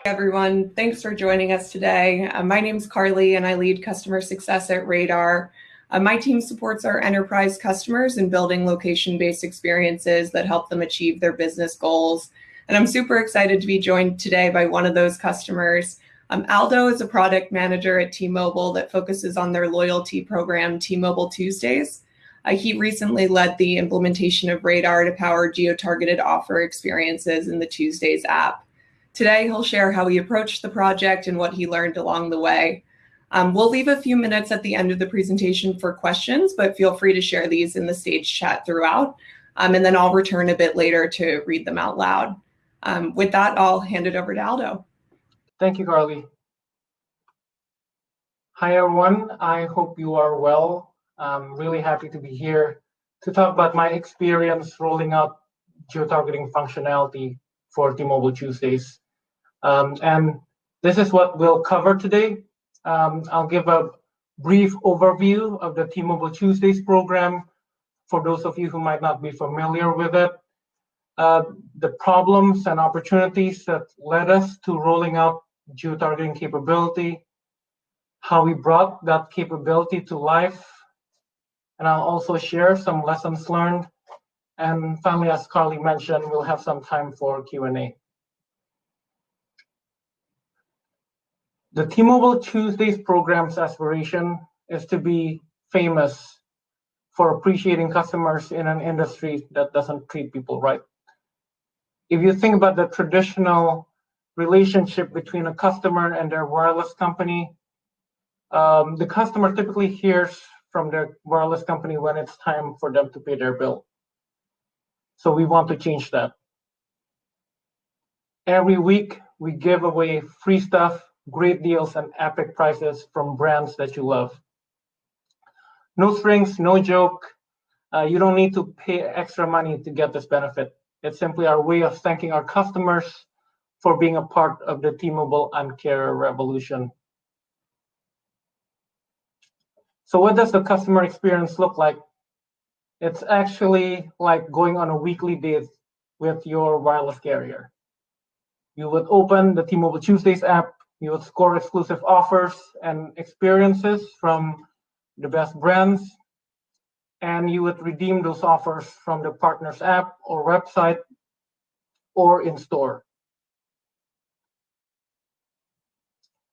Everyone, thanks for joining us today. My name is Carly and I lead customer success at Radar. My team supports our enterprise customers in building location-based experiences that help them achieve their business goals. And I'm super excited to be joined today by one of those customers. Aldo is a product manager at T-Mobile that focuses on their loyalty program, T-Mobile Tuesdays. He recently led the implementation of Radar to power geo-targeted offer experiences in the Tuesdays app. Today, he'll share how he approached the project and what he learned along the way. We'll leave a few minutes at the end of the presentation for questions, but feel free to share these in the stage chat throughout, and then I'll return a bit later to read them out loud. With that, I'll hand it over to Aldo. Thank you, Carly. Hi, everyone. I hope you are well. I'm really happy to be here to talk about my experience rolling out geo-targeting functionality for T-Mobile Tuesdays. And this is what we'll cover today. I'll give a brief overview of the T-Mobile Tuesdays program for those of you who might not be familiar with it, the problems and opportunities that led us to rolling out geo-targeting capability, how we brought that capability to life, and I'll also share some lessons learned. And finally, as Carly mentioned, we'll have some time for Q&A. The T-Mobile Tuesdays program's aspiration is to be famous for appreciating customers in an industry that doesn't treat people right. If you think about the traditional relationship between a customer and their wireless company, the customer typically hears from their wireless company when it's time for them to pay their bill. So we want to change that. Every week, we give away free stuff, great deals, and epic prices from brands that you love. No strings, no joke. You don't need to pay extra money to get this benefit. It's simply our way of thanking our customers for being a part of the T-Mobile Un-carrier revolution. So what does the customer experience look like? It's actually like going on a weekly date with your wireless carrier. You would open the T-Mobile Tuesdays app, you would score exclusive offers and experiences from the best brands, and you would redeem those offers from the partner's app or website or in store.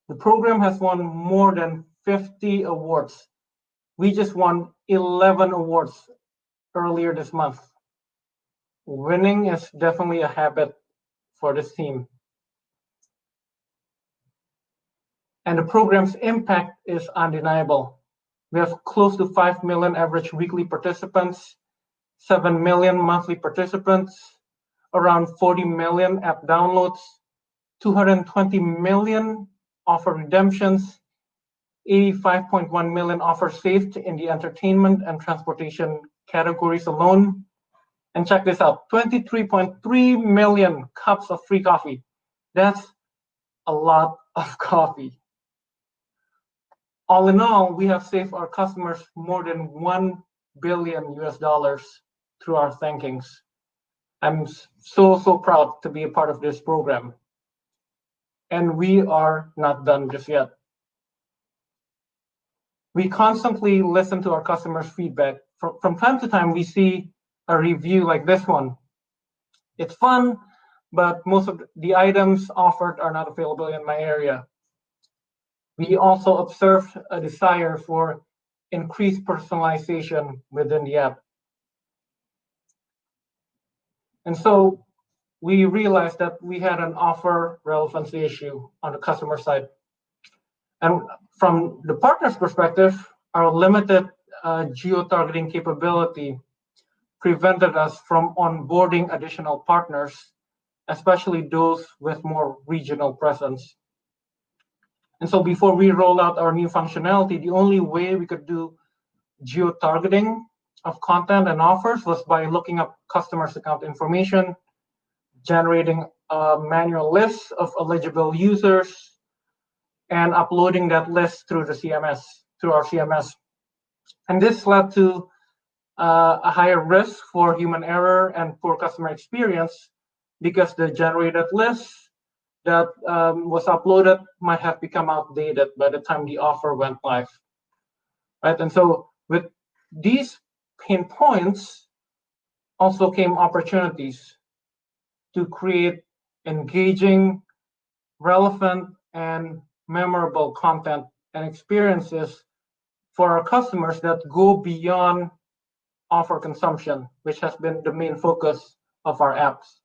The program has won more than 50 awards. We just won 11 awards earlier this month. Winning is definitely a habit for this team. And the program's impact is undeniable. We have close to 5 million average weekly participants, 7 million monthly participants, around 40 million app downloads, 220 million offer redemptions, 85.1 million offers saved in the entertainment and transportation categories alone. And check this out, 23.3 million cups of free coffee. That's a lot of coffee. All in all, we have saved our customers more than $1 billion through our thankings. I'm so proud to be a part of this program. And we are not done just yet. We constantly listen to our customers' feedback. From time to time, we see a review like this one. It's fun, but most of the items offered are not available in my area. We also observed a desire for increased personalization within the app. And so we realized that we had an offer relevancy issue on the customer side. And from the partner's perspective, our limited geo-targeting capability prevented us from onboarding additional partners, especially those with more regional presence. And so before we roll out our new functionality, the only way we could do geo-targeting of content and offers was by looking up customers' account information, generating a manual list of eligible users, and uploading that list through the CMS, through our CMS. And this led to a higher risk for human error and poor customer experience because the generated list that was uploaded might have become outdated by the time the offer went live, right? And so with these pain points also came opportunities to create engaging, relevant, and memorable content and experiences for our customers that go beyond offer consumption, which has been the main focus of our apps.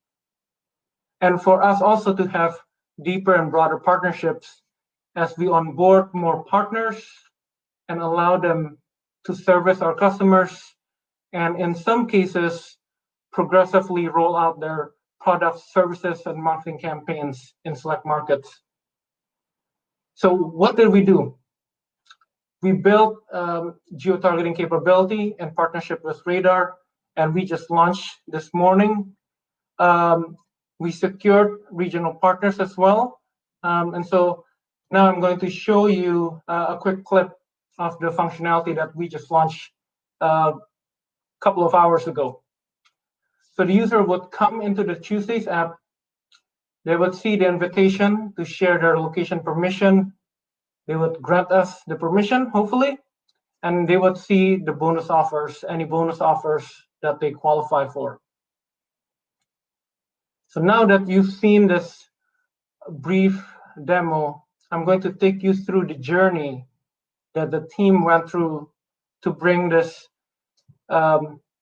And for us also to have deeper and broader partnerships as we onboard more partners and allow them to service our customers, and in some cases, progressively roll out their products, services, and marketing campaigns in select markets. So what did we do? We built geo-targeting capability in partnership with Radar, and we just launched this morning. We secured regional partners as well. And so now I'm going to show you a quick clip of the functionality that we just launched a couple of hours ago. So the user would come into the Tuesdays app. They would see the invitation to share their location permission. They would grant us the permission, hopefully, and they would see the bonus offers, any bonus offers that they qualify for. So now that you've seen this brief demo, I'm going to take you through the journey that the team went through to bring this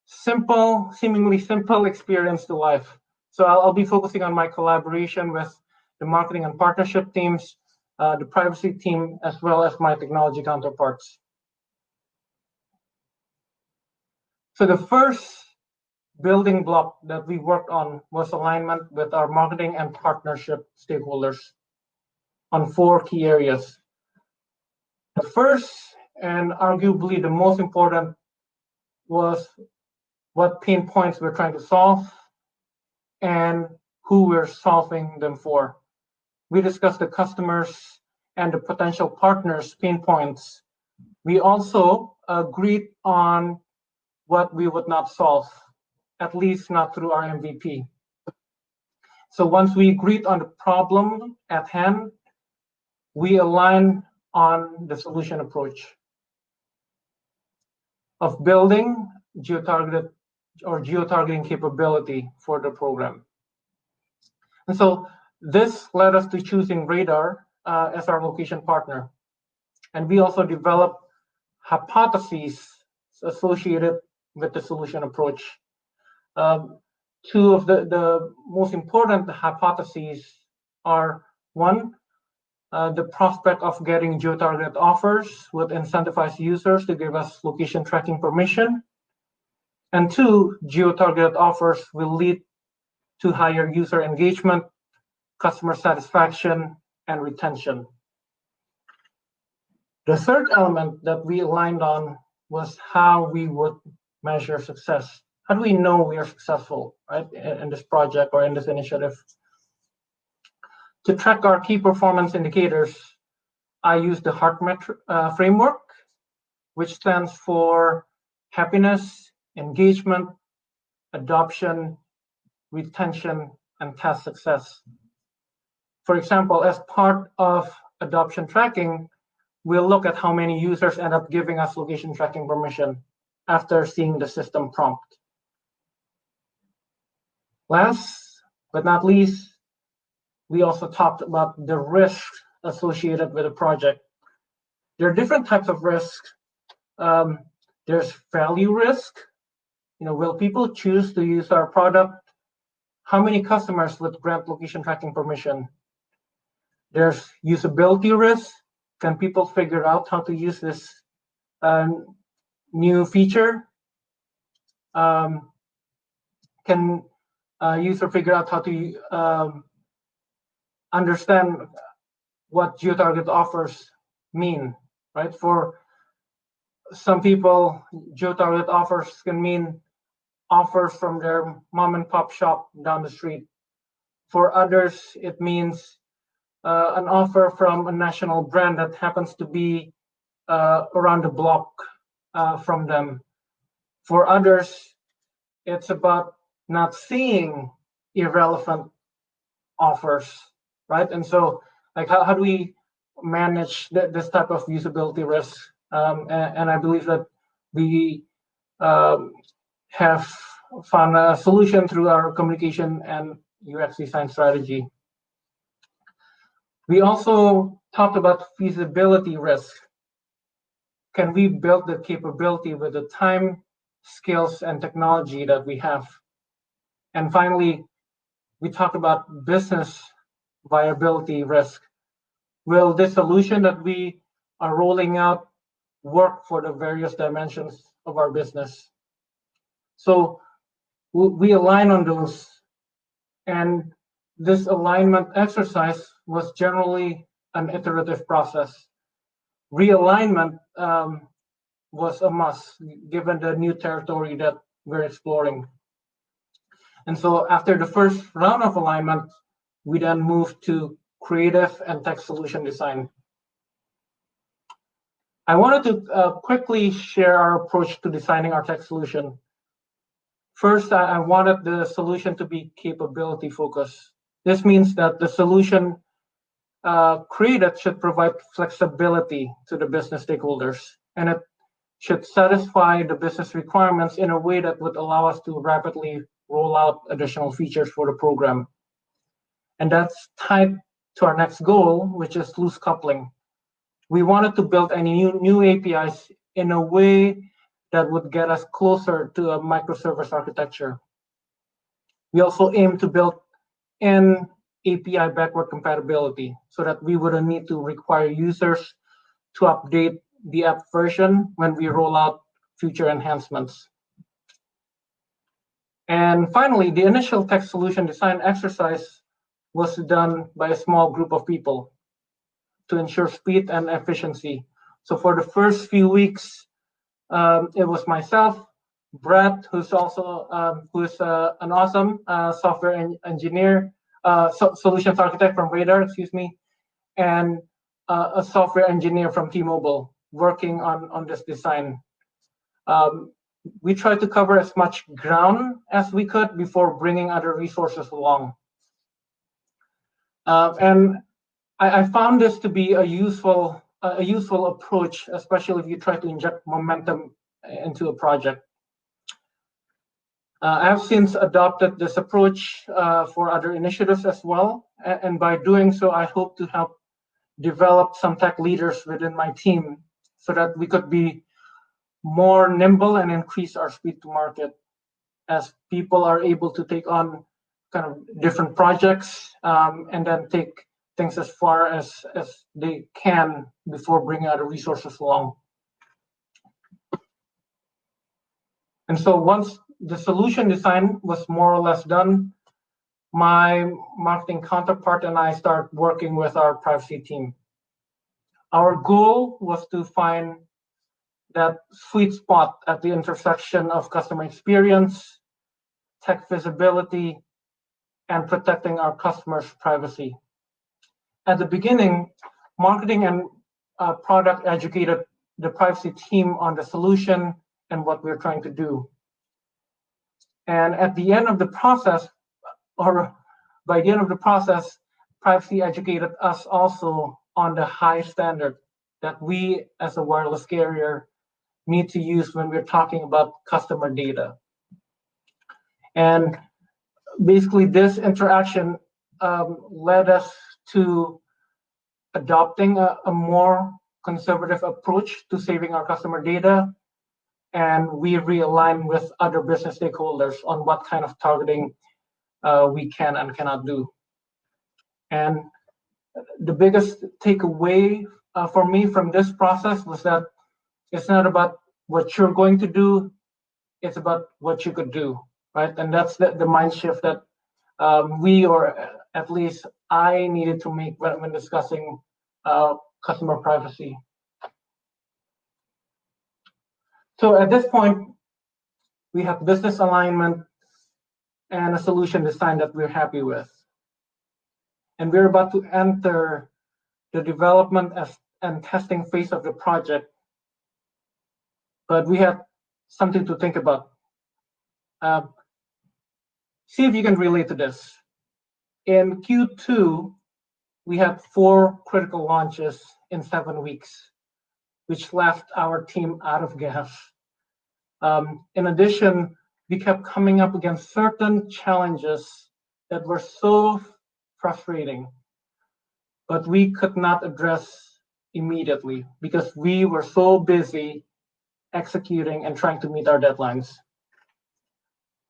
seemingly simple experience to life. So I'll be focusing on my collaboration with the marketing and partnership teams, the privacy team, as well as my technology counterparts. So the first building block that we worked on was alignment with our marketing and partnership stakeholders on 4 key areas. The first, and arguably the most important, was what pain points we're trying to solve and who we're solving them for. We discussed the customers and the potential partners' pain points. We also agreed on what we would not solve, at least not through our MVP. So once we agreed on the problem at hand, we aligned on the solution approach of building geo-targeted or geo-targeting capability for the program. And so this led us to choosing Radar as our location partner. And we also developed hypotheses associated with the solution approach. 2 of the most important hypotheses are: 1, the prospect of getting geo-targeted offers would incentivize users to give us location tracking permission. And 2, geo-targeted offers will lead to higher user engagement, customer satisfaction, and retention. The third element that we aligned on was how we would measure success. How do we know we are successful, right, in this project or in this initiative? To track our key performance indicators, I use the HEART framework, which stands for happiness, engagement, adoption, retention, and task success. For example, as part of adoption tracking, we'll look at how many users end up giving us location tracking permission after seeing the system prompt. Last but not least, we also talked about the risks associated with a project. There are different types of risks. There's value risk. Will people choose to use our product? How many customers would grant location tracking permission? There's usability risk. Can people figure out how to use this new feature? Can a user figure out how to understand what geo-target offers mean, right? For some people, geo-target offers can mean offers from their mom and pop shop down the street. For others, it means an offer from a national brand that happens to be around the block from them. For others, it's about not seeing irrelevant offers, right? And so, like, how do we manage this type of usability risk? And I believe that we have found a solution through our communication and UX design strategy. We also talked about feasibility risk. Can we build the capability with the time, skills, and technology that we have? And finally, we talked about business viability risk. Will this solution that we are rolling out work for the various dimensions of our business? So we align on those, and this alignment exercise was generally an iterative process. Realignment was a must given the new territory that we're exploring. And so after the first round of alignment, we then moved to creative and tech solution design. I wanted to quickly share our approach to designing our tech solution. First, I wanted the solution to be capability focused. This means that the solution created should provide flexibility to the business stakeholders, and it should satisfy the business requirements in a way that would allow us to rapidly roll out additional features for the program. And that's tied to our next goal, which is loose coupling. We wanted to build any new APIs in a way that would get us closer to a microservice architecture. We also aim to build in API backward compatibility so that we wouldn't need to require users to update the app version when we roll out future enhancements. And finally, the initial tech solution design exercise was done by a small group of people to ensure speed and efficiency. So for the first few weeks, it was myself, Brett, who's also an awesome software engineer, solutions architect from Radar, excuse me, and a software engineer from T-Mobile working on this design. We tried to cover as much ground as we could before bringing other resources along. And I found this to be a useful approach, especially if you try to inject momentum into a project. I have since adopted this approach for other initiatives as well, and by doing so, I hope to help develop some tech leaders within my team so that we could be more nimble and increase our speed to market as people are able to take on kind of different projects and then take things as far as they can before bringing other resources along. And so once the solution design was more or less done, my marketing counterpart and I start working with our privacy team. Our goal was to find that sweet spot at the intersection of customer experience, tech visibility, and protecting our customers' privacy. At the beginning, marketing and product educated the privacy team on the solution and what we're trying to do. And at the end of the process, or by the end of the process, privacy educated us also on the high standard that we as a wireless carrier need to use when we're talking about customer data. And basically this interaction led us to adopting a more conservative approach to saving our customer data, and we realign with other business stakeholders on what kind of targeting we can and cannot do. And the biggest takeaway for me from this process was that it's not about what you're going to do, it's about what you could do, right? And that's the mind shift that we, or at least I, needed to make when discussing customer privacy. So at this point, we have business alignment and a solution design that we're happy with. And we're about to enter the development and testing phase of the project. But we had something to think about. See if you can relate to this. In Q2, we had 4 critical launches in 7 weeks, which left our team out of gas. In addition, we kept coming up against certain challenges that were so frustrating, but we could not address immediately because we were so busy executing and trying to meet our deadlines.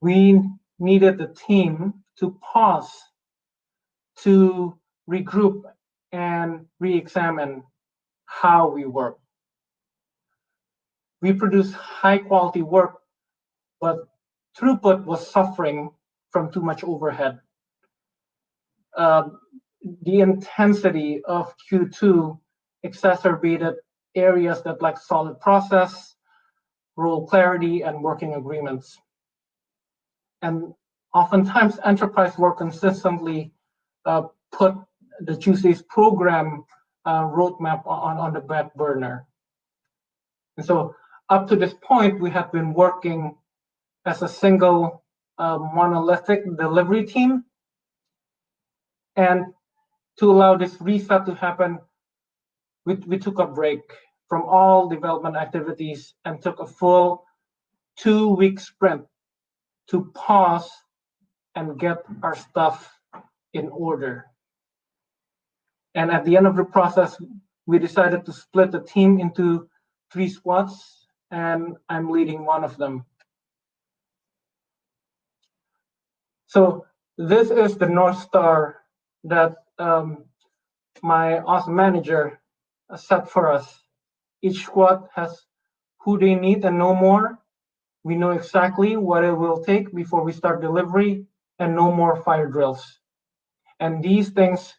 We needed the team to pause, to regroup and re-examine how we work. We produced high quality work, but throughput was suffering from too much overhead. The intensity of Q2 exacerbated areas that lack solid process, role clarity, and working agreements. And oftentimes, enterprise work consistently put the Tuesdays program roadmap on the back burner. And so up to this point, we have been working as a single monolithic delivery team. And to allow this reset to happen, we took a break from all development activities and took a full 2-week sprint to pause and get our stuff in order. And at the end of the process, we decided to split the team into 3 squads, and I'm leading one of them. So this is the North Star that my awesome manager set for us. Each squad has who they need and no more. We know exactly what it will take before we start delivery, and no more fire drills. And these things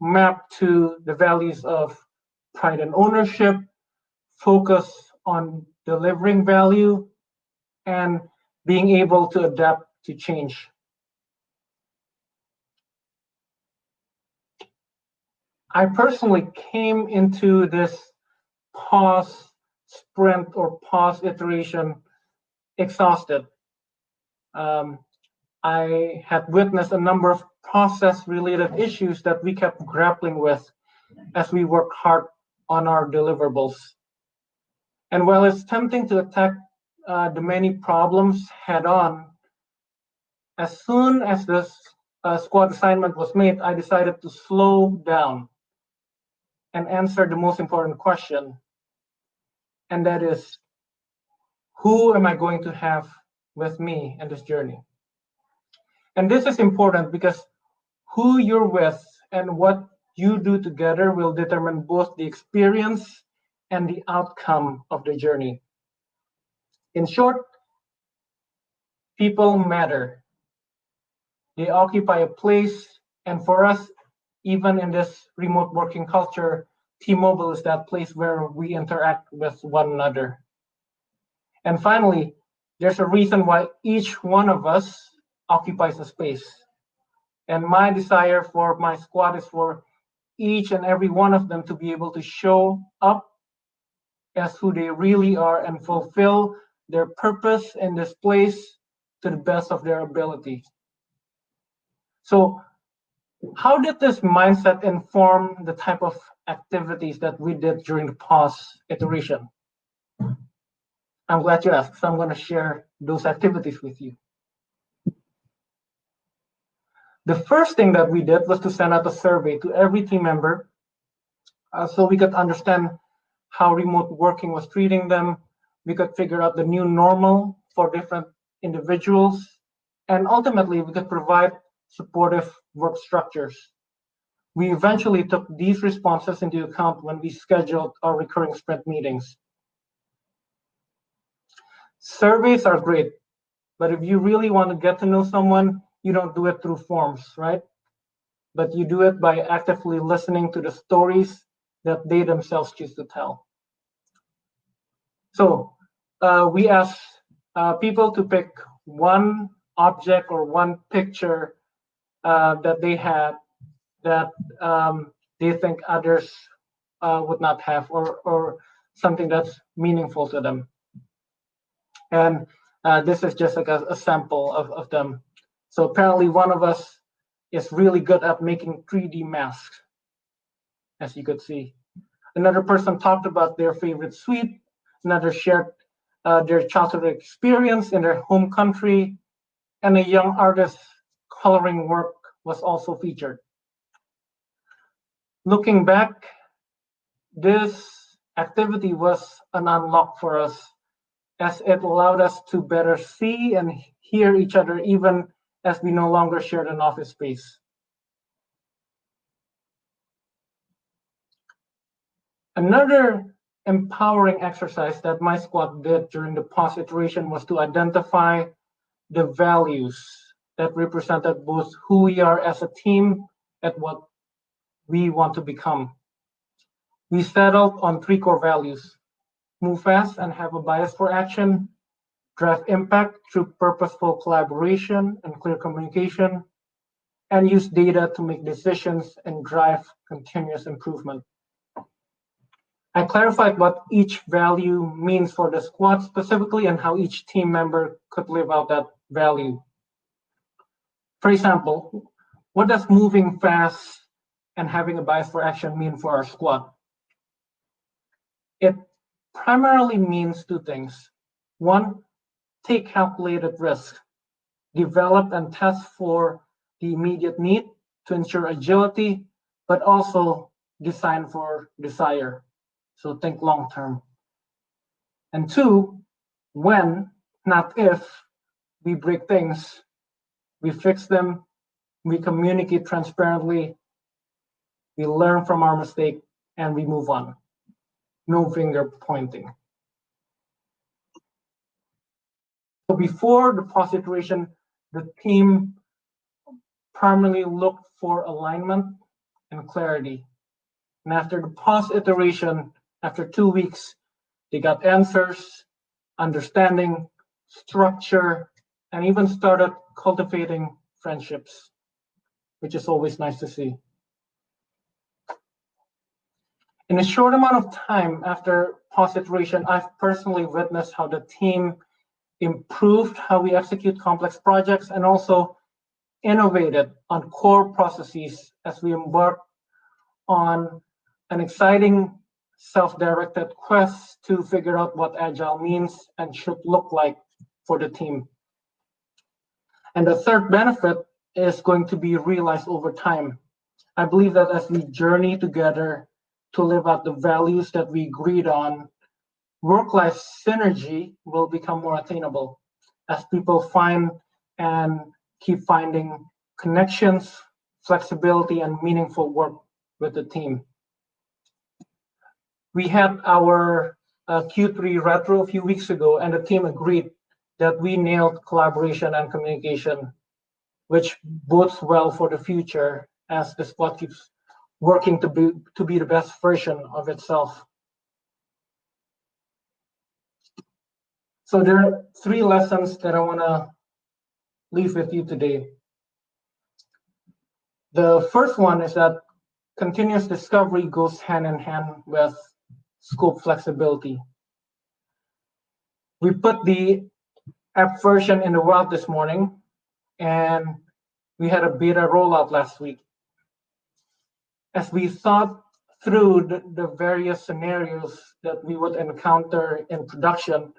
map to the values of pride and ownership, focus on delivering value, and being able to adapt to change. I personally came into this pause sprint or pause iteration exhausted. I had witnessed a number of process-related issues that we kept grappling with as we worked hard on our deliverables. And while it's tempting to attack the many problems head-on, as soon as this squad assignment was made, I decided to slow down and answer the most important question, and that is, who am I going to have with me in this journey? And this is important because who you're with and what you do together will determine both the experience and the outcome of the journey. In short, people matter. They occupy a place, and for us, even in this remote working culture, T-Mobile is that place where we interact with one another. And finally, there's a reason why each one of us occupies a space. And my desire for my squad is for each and every one of them to be able to show up as who they really are and fulfill their purpose in this place to the best of their ability. So how did this mindset inform the type of activities that we did during the pause iteration? I'm glad you asked, so I'm going to share those activities with you. The first thing that we did was to send out a survey to every team member so we could understand how remote working was treating them. We could figure out the new normal for different individuals, and ultimately we could provide supportive work structures. We eventually took these responses into account when we scheduled our recurring sprint meetings. Surveys are great, but if you really want to get to know someone, you don't do it through forms, right? But you do it by actively listening to the stories that they themselves choose to tell. So we asked people to pick one object or one picture that they had that they think others would not have, or something that's meaningful to them. And this is just like a sample of them. So apparently one of us is really good at making 3D masks, as you could see. Another person talked about their favorite sweet. Another shared their childhood experience in their home country. And a young artist's coloring work was also featured. Looking back, this activity was an unlock for us, as it allowed us to better see and hear each other even as we no longer shared an office space. Another empowering exercise that my squad did during the pause iteration was to identify the values that represented both who we are as a team and what we want to become. We settled on 3 core values: move fast and have a bias for action, drive impact through purposeful collaboration and clear communication, and use data to make decisions and drive continuous improvement. I clarified what each value means for the squad specifically and how each team member could live out that value. For example, what does moving fast and having a bias for action mean for our squad? It primarily means 2 things. 1, take calculated risk, develop and test for the immediate need to ensure agility, but also design for desire. So think long term. And 2, when, not if, we break things, we fix them, we communicate transparently, we learn from our mistake, and we move on. No finger pointing. So before the pause iteration, the team primarily looked for alignment and clarity. And after the pause iteration, after 2 weeks, they got answers, understanding, structure, and even started cultivating friendships, which is always nice to see. In a short amount of time after pause iteration, I've personally witnessed how the team improved how we execute complex projects and also innovated on core processes as we embark on an exciting self-directed quest to figure out what agile means and should look like for the team. And the third benefit is going to be realized over time. I believe that as we journey together to live out the values that we agreed on, work-life synergy will become more attainable as people find and keep finding connections, flexibility, and meaningful work with the team. We had our Q3 retro a few weeks ago, and the team agreed that we nailed collaboration and communication, which bodes well for the future as the squad keeps working to be the best version of itself. So there are 3 lessons that I want to leave with you today. The first one is that continuous discovery goes hand in hand with scope flexibility. We put the app version in the world this morning, and we had a beta rollout last week. As we thought through the various scenarios that we would encounter in production,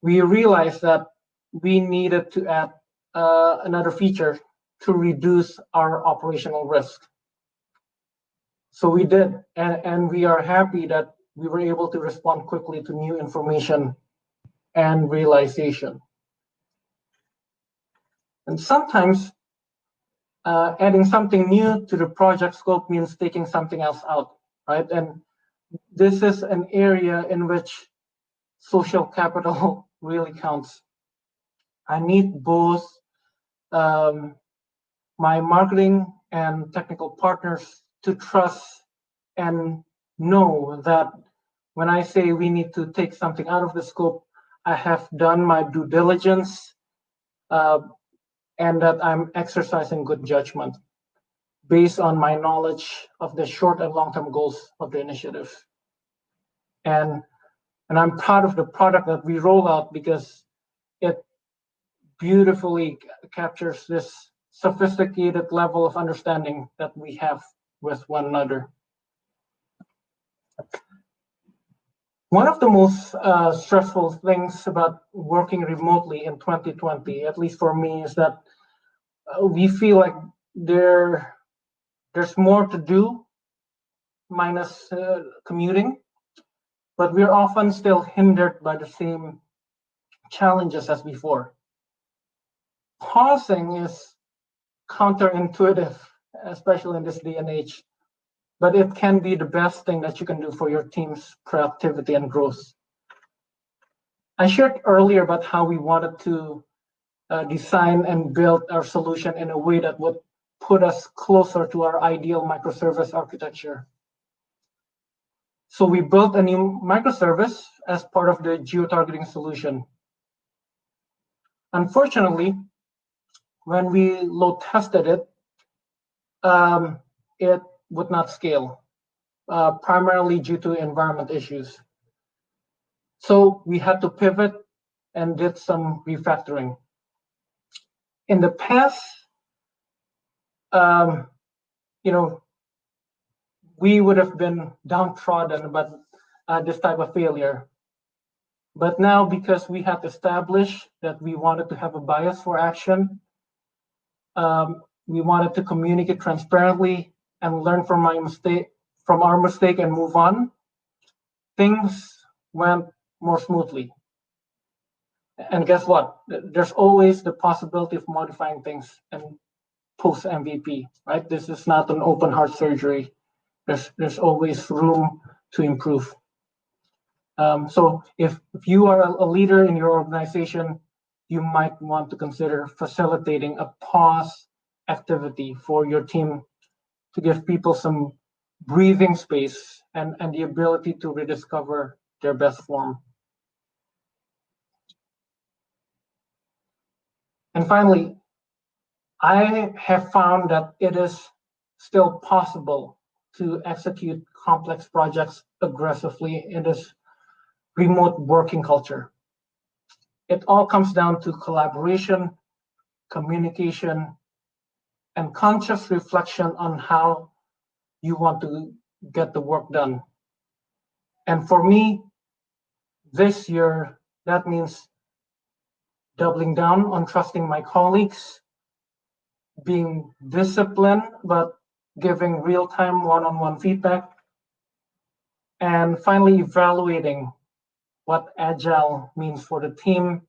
we realized that we needed to add another feature to reduce our operational risk. So we did, and we are happy that we were able to respond quickly to new information and realization. And sometimes adding something new to the project scope means taking something else out, right? And this is an area in which social capital really counts. I need both my marketing and technical partners to trust and know that when I say we need to take something out of the scope, I have done my due diligence and that I'm exercising good judgment based on my knowledge of the short and long-term goals of the initiative. And And I'm proud of the product that we roll out because it beautifully captures this sophisticated level of understanding that we have with one another. One of the most stressful things about working remotely in 2020, at least for me, is that we feel like there's more to do minus commuting, but we're often still hindered by the same challenges as before. Pausing is counterintuitive, especially in this day and age, but it can be the best thing that you can do for your team's productivity and growth. I shared earlier about how we wanted to design and build our solution in a way that would put us closer to our ideal microservice architecture. So we built a new microservice as part of the geo-targeting solution. Unfortunately, when we load tested it, it would not scale, primarily due to environment issues. So we had to pivot and did some refactoring. In the past, we would have been downtrodden about this type of failure. But now, because we had established that we wanted to have a bias for action, we wanted to communicate transparently and learn from our mistake and move on, things went more smoothly. And guess what? There's always the possibility of modifying things and post MVP, right? This is not an open heart surgery. There's always room to improve. So if you are a leader in your organization, you might want to consider facilitating a pause activity for your team to give people some breathing space and the ability to rediscover their best form. And finally, I have found that it is still possible to execute complex projects aggressively in this remote working culture. It all comes down to collaboration, communication, and conscious reflection on how you want to get the work done. And for me, this year, that means doubling down on trusting my colleagues, being disciplined, but giving real-time one-on-one feedback, and finally evaluating what agile means for the team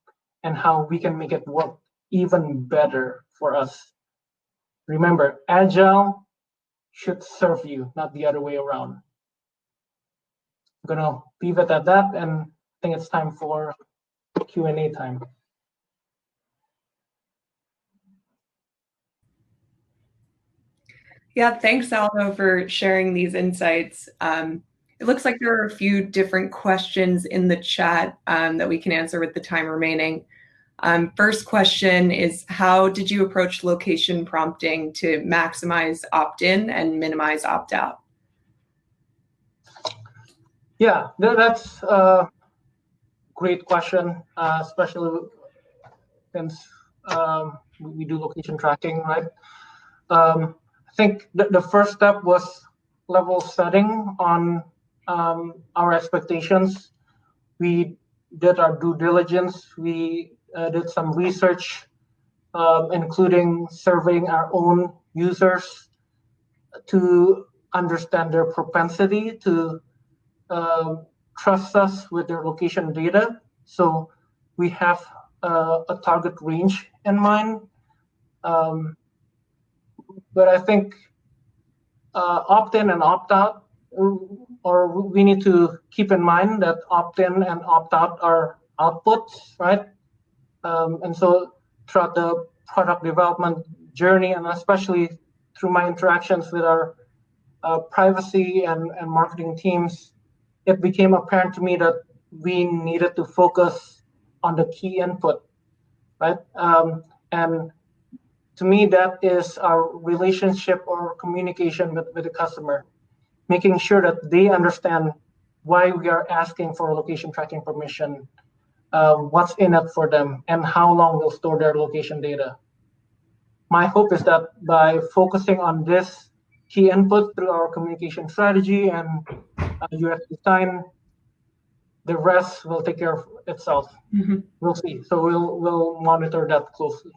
and how we can make it work even better for us. Remember, agile should serve you, not the other way around. I'm gonna pivot at that, and I think it's time for Q&A time. Yeah, thanks, Aldo, for sharing these insights. It looks like there are a few different questions in the chat that we can answer with the time remaining. First question is, how did you approach location prompting to maximize opt-in and minimize opt-out? Yeah, that's a great question, especially since we do location tracking, right? I think the first step was level setting on our expectations. We did our due diligence. We did some research, including surveying our own users to understand their propensity to trust us with their location data. So we have a target range in mind. But I think opt-in and opt-out, or we need to keep in mind that opt-in and opt-out are outputs, right? And so throughout the product development journey, and especially through my interactions with our privacy and marketing teams, it became apparent to me that we needed to focus on the key input, right? And to me, that is our relationship or communication with the customer, making sure that they understand why we are asking for a location tracking permission, what's in it for them, and how long we'll store their location data. My hope is that by focusing on this key input through our communication strategy and UX design, the rest will take care of itself. We'll see. So we'll monitor that closely.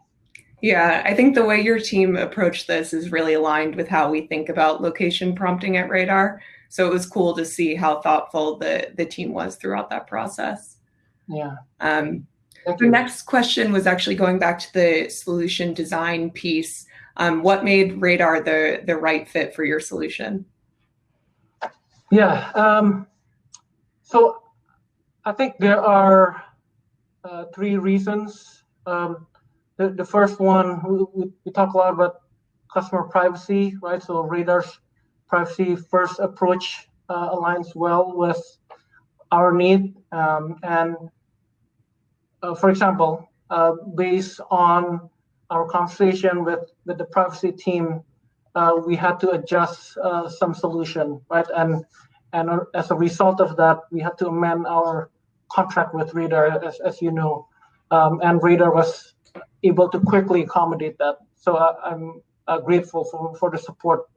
Yeah, I think the way your team approached this is really aligned with how we think about location prompting at Radar. So it was cool to see how thoughtful the team was throughout that process. Yeah. The next question was actually going back to the solution design piece. What made Radar the right fit for your solution? Yeah. So I think there are 3 reasons. The first one, we talk a lot about customer privacy, right? So Radar's privacy first approach aligns well with our need. For example, based on our conversation with the privacy team, we had to adjust some solution, right? And as a result of that, we had to amend our contract with Radar, as you know, and Radar was able to quickly accommodate that. So I'm grateful for the support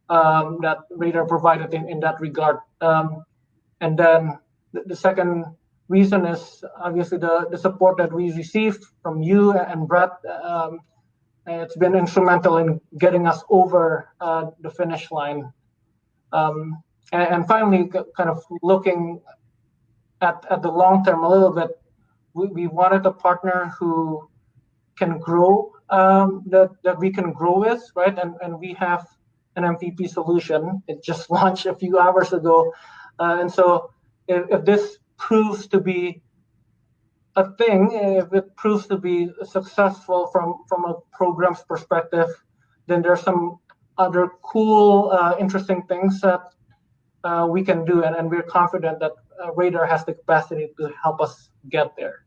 that Radar provided in that regard. And then the second reason is obviously the support that we received from you and Brett. It's been instrumental in getting us over the finish line. And finally, kind of looking at the long term a little bit, we wanted a partner who can grow, that we can grow with, right? And we have an MVP solution. It just launched a few hours ago. And so if this proves to be a thing, if it proves to be successful from a program's perspective, then there's some other cool, interesting things that we can do. And we're confident that Radar has the capacity to help us get there.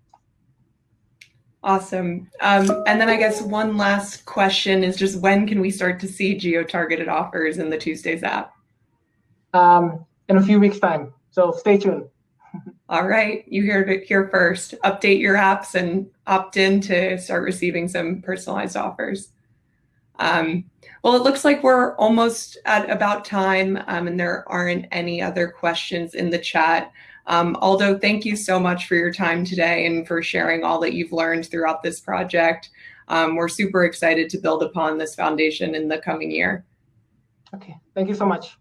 Awesome. And then I guess one last question is just when can we start to see geo-targeted offers in the Tuesdays app? In a few weeks' time. So stay tuned. All right, you heard it here first. Update your apps and opt in to start receiving some personalized offers. Well, it looks like we're almost at about time, and there aren't any other questions in the chat. Aldo, thank you so much for your time today and for sharing all that you've learned throughout this project. We're super excited to build upon this foundation in the coming year. Okay, thank you so much.